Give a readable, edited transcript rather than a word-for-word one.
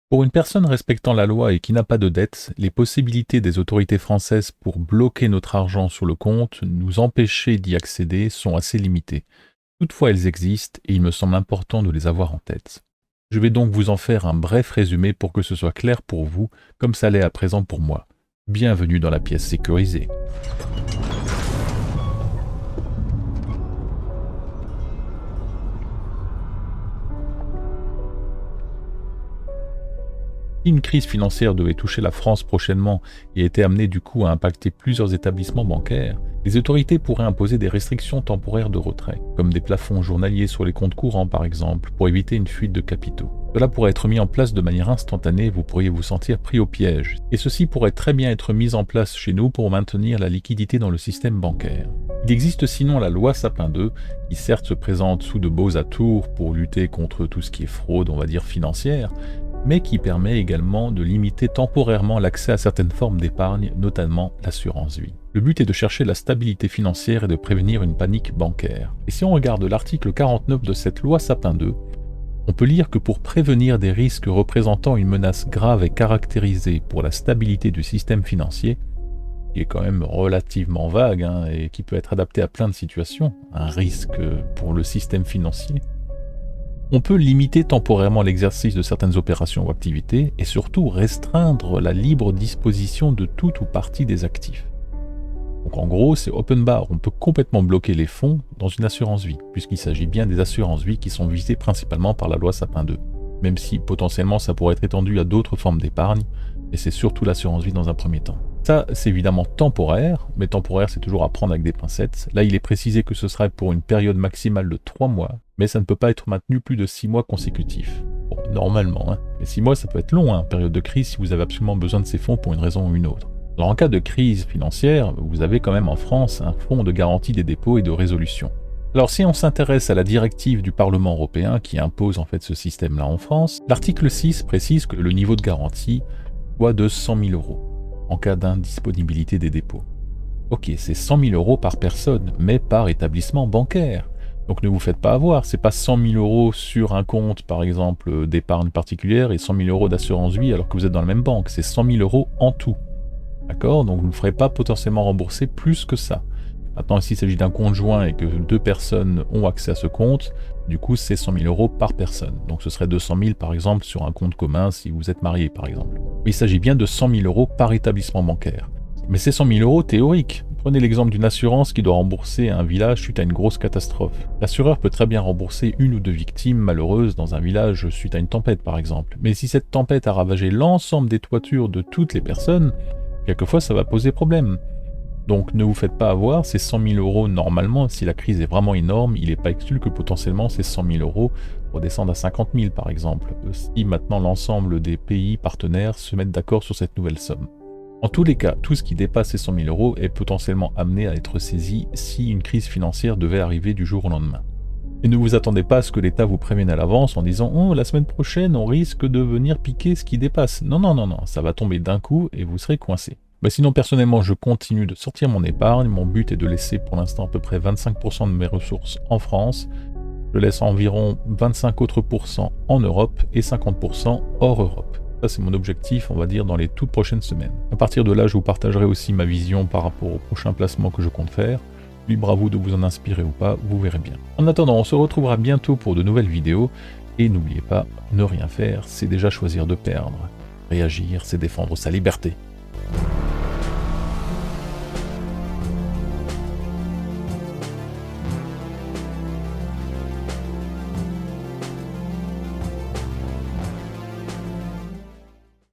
Pour une personne respectant la loi et qui n'a pas de dette, les possibilités des autorités françaises pour bloquer notre argent sur le compte, nous empêcher d'y accéder, sont assez limitées. Toutefois, elles existent et il me semble important de les avoir en tête. Je vais donc vous en faire un bref résumé pour que ce soit clair pour vous, comme ça l'est à présent pour moi. Bienvenue dans la pièce sécurisée. Si une crise financière devait toucher la France prochainement et était amenée du coup à impacter plusieurs établissements bancaires, les autorités pourraient imposer des restrictions temporaires de retrait, comme des plafonds journaliers sur les comptes courants par exemple, pour éviter une fuite de capitaux. Cela pourrait être mis en place de manière instantanée, vous pourriez vous sentir pris au piège, et ceci pourrait très bien être mis en place chez nous pour maintenir la liquidité dans le système bancaire. Il existe sinon la loi Sapin 2, qui certes se présente sous de beaux atours pour lutter contre tout ce qui est fraude, on va dire financière, mais qui permet également de limiter temporairement l'accès à certaines formes d'épargne, notamment l'assurance vie. Le but est de chercher la stabilité financière et de prévenir une panique bancaire. Et si on regarde l'article 49 de cette loi Sapin 2, on peut lire que pour prévenir des risques représentant une menace grave et caractérisée pour la stabilité du système financier, qui est quand même relativement vague et qui peut être adapté à plein de situations, un risque pour le système financier, on peut limiter temporairement l'exercice de certaines opérations ou activités et surtout restreindre la libre disposition de tout ou partie des actifs. Donc en gros, c'est open bar, on peut complètement bloquer les fonds dans une assurance vie, puisqu'il s'agit bien des assurances vie qui sont visées principalement par la loi Sapin 2, même si potentiellement ça pourrait être étendu à d'autres formes d'épargne, mais c'est surtout l'assurance vie dans un premier temps. Ça, c'est évidemment temporaire, mais temporaire, c'est toujours à prendre avec des pincettes. Là, il est précisé que ce serait pour une période maximale de 3 mois, mais ça ne peut pas être maintenu plus de 6 mois consécutifs. Bon, normalement, mais 6 mois, ça peut être long, période de crise, si vous avez absolument besoin de ces fonds pour une raison ou une autre. Alors, en cas de crise financière, vous avez quand même en France un fonds de garantie des dépôts et de résolution. Alors, si on s'intéresse à la directive du Parlement européen qui impose en fait ce système-là en France, l'article 6 précise que le niveau de garantie soit de 100 000 euros en cas d'indisponibilité des dépôts. Ok, c'est 100 000 euros par personne, mais par établissement bancaire. Donc ne vous faites pas avoir, c'est pas 100 000 euros sur un compte, par exemple, d'épargne particulière et 100 000 euros d'assurance vie alors que vous êtes dans la même banque, c'est 100 000 euros en tout. D'accord? Donc vous ne ferez pas potentiellement rembourser plus que ça. Maintenant, s'il s'agit d'un compte joint et que 2 personnes ont accès à ce compte, du coup c'est 100 000 euros par personne. Donc ce serait 200 000 par exemple sur un compte commun si vous êtes marié par exemple. Mais il s'agit bien de 100 000 euros par établissement bancaire. Mais c'est 100 000 euros théoriques. Prenez l'exemple d'une assurance qui doit rembourser un village suite à une grosse catastrophe. L'assureur peut très bien rembourser 1 ou 2 victimes malheureuses dans un village suite à une tempête par exemple. Mais si cette tempête a ravagé l'ensemble des toitures de toutes les personnes, quelquefois ça va poser problème. Donc ne vous faites pas avoir, ces 100 000 euros normalement, si la crise est vraiment énorme, il n'est pas exclu que potentiellement ces 100 000 euros redescendent à 50 000 par exemple, si maintenant l'ensemble des pays partenaires se mettent d'accord sur cette nouvelle somme. En tous les cas, tout ce qui dépasse ces 100 000 euros est potentiellement amené à être saisi si une crise financière devait arriver du jour au lendemain. Et ne vous attendez pas à ce que l'État vous prévienne à l'avance en disant « Oh, la semaine prochaine, on risque de venir piquer ce qui dépasse ». Non, non, non, non, ça va tomber d'un coup et vous serez coincé. Sinon, personnellement, je continue de sortir mon épargne. Mon but est de laisser pour l'instant à peu près 25% de mes ressources en France. Je laisse environ 25 autres pourcents en Europe et 50% hors Europe. Ça, c'est mon objectif, on va dire, dans les toutes prochaines semaines. À partir de là, je vous partagerai aussi ma vision par rapport au prochain placement que je compte faire. Libre à vous de vous en inspirer ou pas, vous verrez bien. En attendant, on se retrouvera bientôt pour de nouvelles vidéos. Et n'oubliez pas, ne rien faire, c'est déjà choisir de perdre. Réagir, c'est défendre sa liberté.